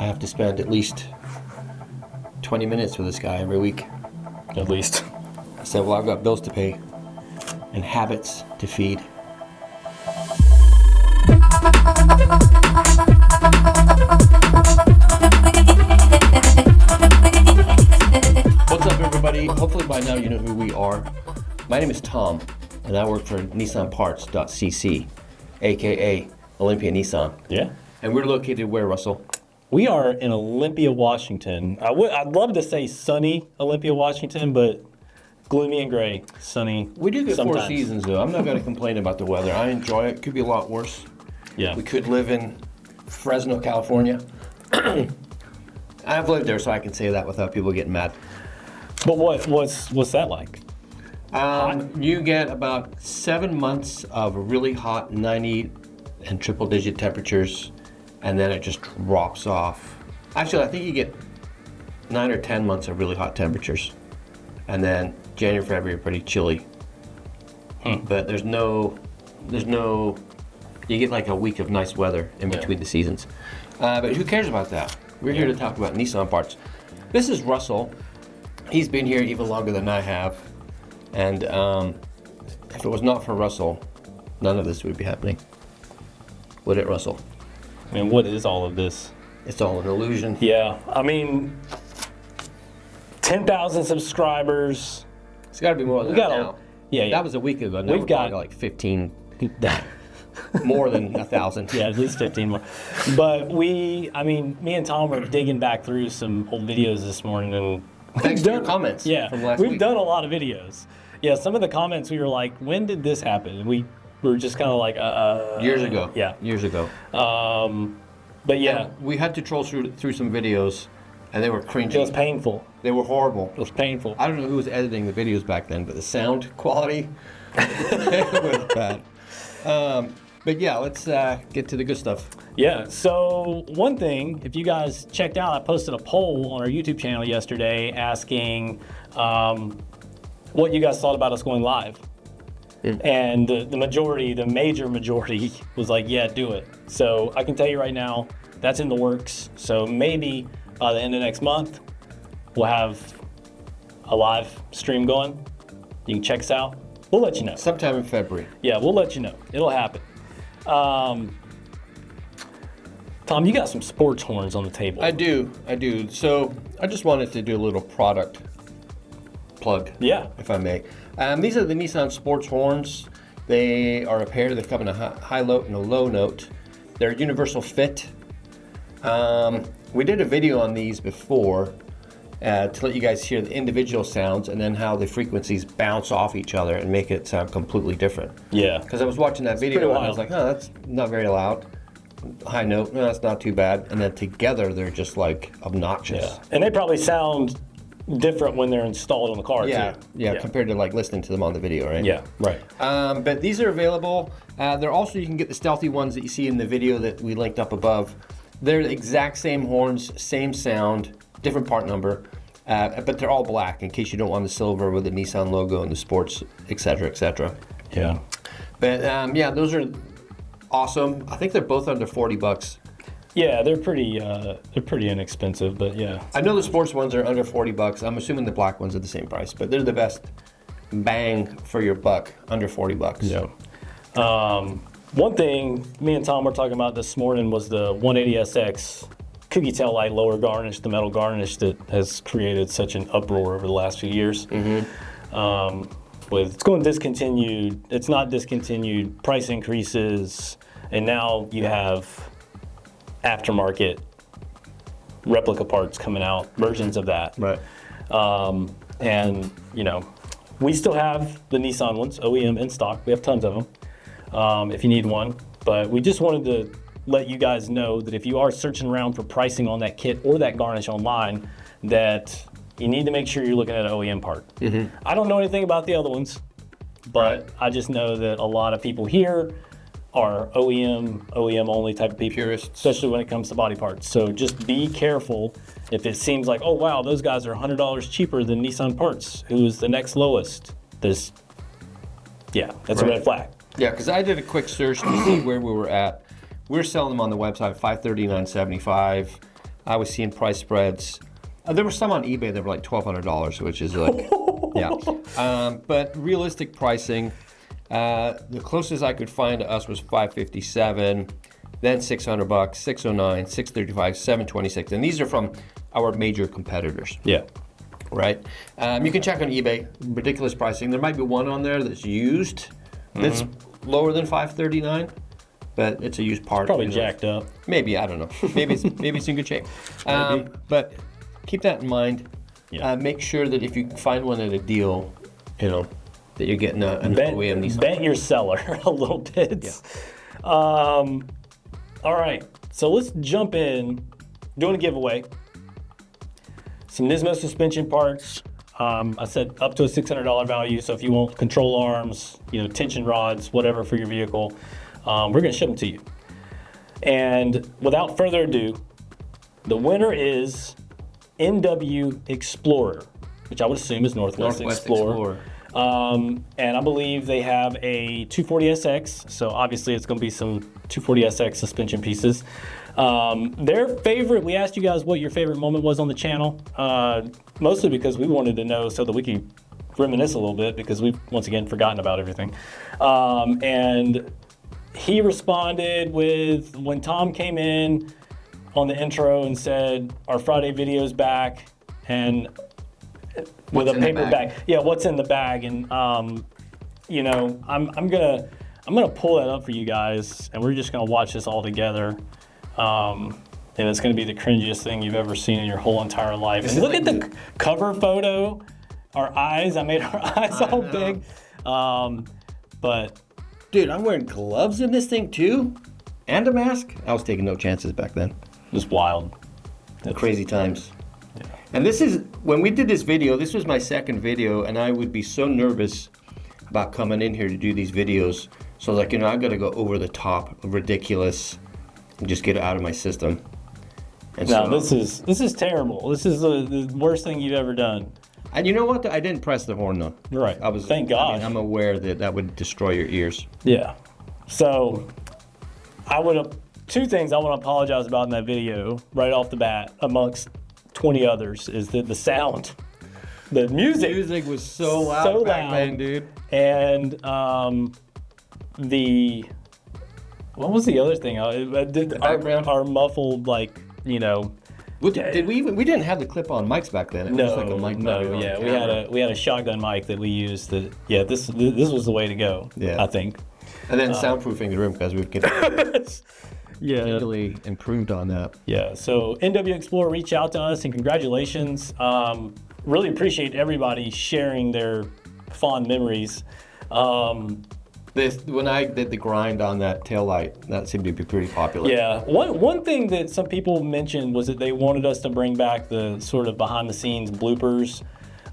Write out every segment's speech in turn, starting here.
I have to spend at least 20 minutes with this guy every week. At least. I said, well, I've got bills to pay and habits to feed. What's up, everybody? Hopefully by now you know who we are. My name is Tom, and I work for NissanParts.cc, aka Olympia Nissan. Yeah. And we're located where, Russell? We are in Olympia, Washington. I'd love to say sunny Olympia, Washington, but gloomy and gray, sunny. We do get sometimes. 4 seasons, though. I'm not going to complain about the weather. I enjoy it. Could be a lot worse. Yeah. We could live in Fresno, California. I've lived there, so I can say that without people getting mad. But what's that like? You get about 7 months of really hot 90 and triple-digit temperatures, and then it just drops off. Actually, I think you get 9 or 10 months of really hot temperatures, and then January, February are pretty chilly. But there's no. You get like a week of nice weather in between the seasons. But who cares about that? We're here to talk about Nissan parts. This is Russell. He's been here even longer than I have. And if it was not for Russell, none of this would be happening. Would it, Russell? I mean, what is all of this? It's all an illusion. Yeah. I mean, 10,000 subscribers. It's got to be more than that now. Yeah. That was a week ago. Now We've got like 15, more than 1,000. Yeah, at least 15 more. But me and Tom were digging back through some old videos this morning, and thanks to your comments from last week. We've done a lot of videos. Yeah, some of the comments we were like, when did this happen? And we were just kind of like, years ago. Yeah. Years ago. But yeah. And we had to troll through some videos, and they were cringy. It was painful. They were horrible. It was painful. I don't know who was editing the videos back then, but the sound quality was bad. But yeah, let's get to the good stuff. Yeah, so one thing, if you guys checked out, I posted a poll on our YouTube channel yesterday asking what you guys thought about us going live. And the major majority was like, yeah, do it. So I can tell you right now, that's in the works. So maybe by the end of next month, we'll have a live stream going. You can check us out. We'll let you know. Sometime in February. Yeah, we'll let you know. It'll happen. Tom, you got some sports horns on the table. I do. So I just wanted to do a little product plug, if I may. These are the Nissan sports horns. They are a pair that come in a high note and a low note. They're universal fit. We did a video on these before to let you guys hear the individual sounds and then how the frequencies bounce off each other and make it sound completely different. Yeah. Because I was watching that video and I was like, oh, that's not very loud. High note, no, that's not too bad. And then together they're just like obnoxious. Yeah. And they probably sound different when they're installed on the car too. Yeah, compared to like listening to them on the video, right? Yeah, right. But these are available. They're also, you can get the stealthy ones that you see in the video that we linked up above. They're the exact same horns, same sound, different part number, but they're all black in case you don't want the silver with the Nissan logo and the sports, etc., etc. Yeah. But those are awesome. I think they're both under $40. Yeah, they're pretty inexpensive, but yeah. I know the sports ones are under $40. I'm assuming the black ones are the same price, but they're the best bang for your buck, under $40. Yeah. One thing me and Tom were talking about this morning was the 180SX cookie tail light lower garnish, the metal garnish that has created such an uproar over the last few years. With it's going discontinued, it's not discontinued, price increases, and now you have aftermarket replica parts coming out, versions of that. Right. And we still have the Nissan ones, OEM in stock. We have tons of them. If you need one, but we just wanted to let you guys know that if you are searching around for pricing on that kit or that garnish online, that you need to make sure you're looking at an OEM part. I don't know anything about the other ones, but I just know that a lot of people here are OEM only type of people, purists, especially when it comes to body parts. So just be careful if it seems like, oh wow, those guys are $100 cheaper than Nissan Parts, who's the next lowest. That's a red flag. Yeah, because I did a quick search to see where we were at. We're selling them on the website $539.75. I was seeing price spreads. There were some on eBay that were like $1,200, which is like, yeah. But realistic pricing, the closest I could find to us was $557, then $600, $609, $635, $726, and these are from our major competitors. Yeah. Right. You can check on eBay. Ridiculous pricing. There might be one on there that's used. That's lower than $539, but it's a used part. Probably jacked up. Maybe, I don't know. Maybe it's in good shape. But keep that in mind. Yeah. Make sure that if you find one at a deal, that you're getting an OEM Nissan. Bent your seller a little bit. Yeah. All right. So let's jump in. Doing a giveaway. Some Nismo suspension parts. I said up to a $600 value. So if you want control arms, tension rods, whatever for your vehicle, we're going to ship them to you. And without further ado, the winner is NW Explorer, which I would assume is Northwest Explorer. And I believe they have a 240SX. So obviously it's going to be some 240SX suspension pieces. Their favorite, we asked you guys what your favorite moment was on the channel, mostly because we wanted to know so that we could reminisce a little bit because we've once again forgotten about everything. And he responded with when Tom came in on the intro and said, our Friday video's back, and with a paper bag. Yeah, what's in the bag? And I'm gonna pull that up for you guys, and we're just gonna watch this all together. And it's going to be the cringiest thing you've ever seen in your whole entire life. And look at the cover photo. Our eyes, I made our eyes all big. But dude, I'm wearing gloves in this thing too, and a mask. I was taking no chances back then. It was wild. Crazy times. Yeah. And this is, when we did this video, this was my second video, and I would be so nervous about coming in here to do these videos. So I got to go over the top, ridiculous, and just get it out of my system. And this is terrible. This is the worst thing you've ever done. And you know what? I didn't press the horn though. Right. Thank God. I'm aware that would destroy your ears. Yeah. So two things I want to apologize about in that video right off the bat, amongst 20 others, is that the sound, the music was so loud back then, dude. And what was the other thing? Our muffled, we didn't have the clip-on mics back then. It was like a mic. We had a shotgun mic that we used. This was the way to go. Yeah, I think. And then soundproofing the room because we've really improved on that. Yeah. So NW Explorer, reach out to us and congratulations. Really appreciate everybody sharing their fond memories. When I did the grind on that taillight, that seemed to be pretty popular. Yeah. One thing that some people mentioned was that they wanted us to bring back the sort of behind the scenes bloopers.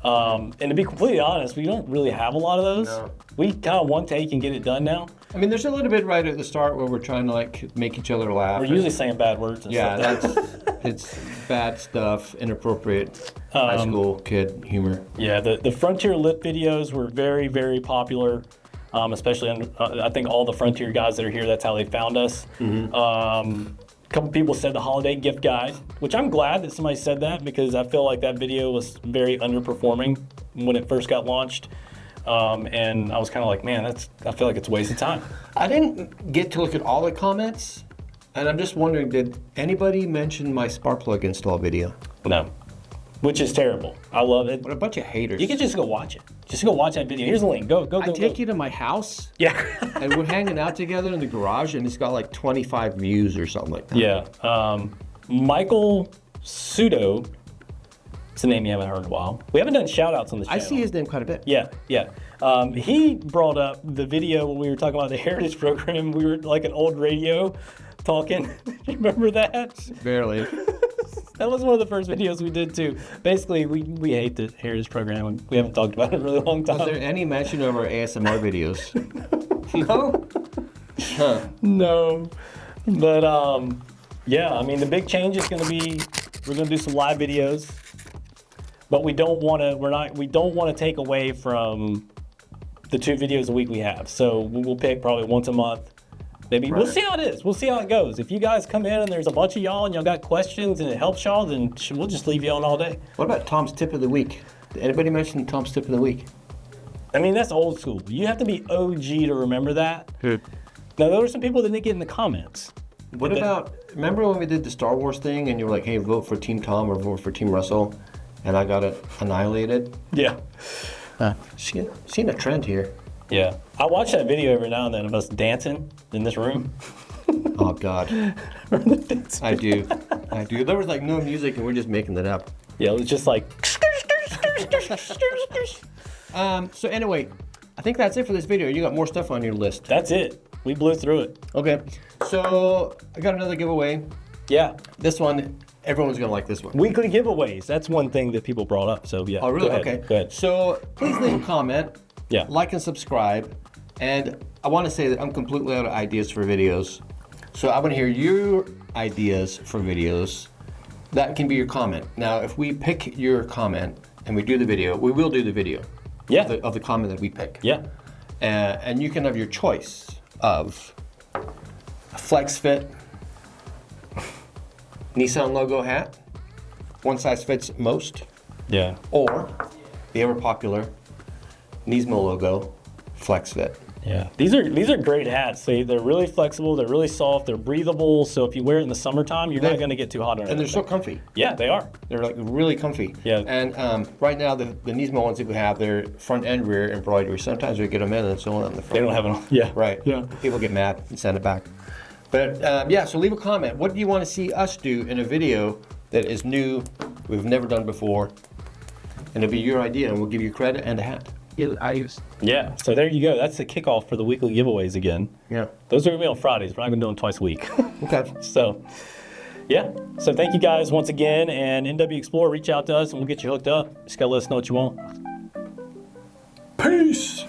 And to be completely honest, we don't really have a lot of those. No. We kind of one take and get it done now. I mean, there's a little bit right at the start where we're trying to make each other laugh. We're usually saying bad words and stuff. It's bad stuff, inappropriate high school kid humor. Yeah, the Frontier Lit videos were very, very popular. Especially, I think all the Frontier guys that are here, that's how they found us. Mm-hmm. A couple people said the holiday gift guide, which I'm glad that somebody said that because I feel like that video was very underperforming when it first got launched. And I was kind of like, man, I feel like it's a waste of time. I didn't get to look at all the comments, and I'm just wondering, did anybody mention my spark plug install video? No. Which is terrible. I love it. What a bunch of haters. You can just go watch it. Just go watch that video. Here's the link. Go. I take you to my house. Yeah. And we're hanging out together in the garage, and it's got like 25 views or something like that. Yeah. Michael Sudo. It's a name you haven't heard in a while. We haven't done shout-outs on this channel. I see his name quite a bit. Yeah. He brought up the video when we were talking about the Heritage program. We were like an old radio talking. You remember that? Barely. That was one of the first videos we did too. Basically, we hate the Heritage program. We haven't talked about it in a really long time. Was there any mention of our ASMR videos? No? Huh. No. But yeah, I mean the big change is going to be we're going to do some live videos, but we don't want to take away from the 2 videos a week we have. So we'll pick probably once a month maybe we'll Right. see how it is. We'll see how it goes. If you guys come in and there's a bunch of y'all and y'all got questions and it helps y'all, then we'll just leave you on all day. What about Tom's tip of the week? Did anybody mention Tom's tip of the week? I mean, that's old school. You have to be OG to remember that. Now, there were some people that didn't get in the comments. What about, remember when we did the Star Wars thing and you were like, hey, vote for Team Tom or vote for Team Russell, and I got it annihilated? Yeah. Seeing a trend here. Yeah. I watch that video every now and then of us dancing in this room. Oh, God. I do. There was like no music and we're just making it up. Yeah, it was just like... So anyway, I think that's it for this video. You got more stuff on your list. That's it. We blew through it. Okay. So I got another giveaway. Yeah. This one, everyone's going to like this one. Weekly giveaways. That's one thing that people brought up. So, yeah. Oh, really? Go ahead. Okay. Go ahead. So please leave a comment. Yeah. Like and subscribe. And I want to say that I'm completely out of ideas for videos. So I want to hear your ideas for videos. That can be your comment. Now, if we pick your comment and we do the video, we will do the video. Yeah. Of the comment that we pick. Yeah. And you can have your choice of a flex fit, Nissan logo hat, one size fits most, Yeah. or the ever popular Nismo logo flex fit. Yeah. These are great hats. They're really flexible. They're really soft. They're breathable. So if you wear it in the summertime, you're not going to get too hot on it. And they're so comfy. Yeah, they are. They're like really comfy. Yeah. And right now, the Nismo ones that we have, they're front and rear embroidery. Sometimes we get them in and it's only on the front. They don't have them. Yeah. Right. Yeah. People get mad and send it back. But yeah, so leave a comment. What do you want to see us do in a video that is new, we've never done before? And it'll be your idea and we'll give you credit and a hat. Yeah. So there you go. That's the kickoff for the weekly giveaways again. Yeah. Those are going to be on Fridays. We're not going to do them twice a week. Okay. So, yeah. So thank you guys once again. And NW Explorer, reach out to us and we'll get you hooked up. Just got to let us know what you want. Peace.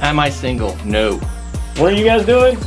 Am I single? No. What are you guys doing?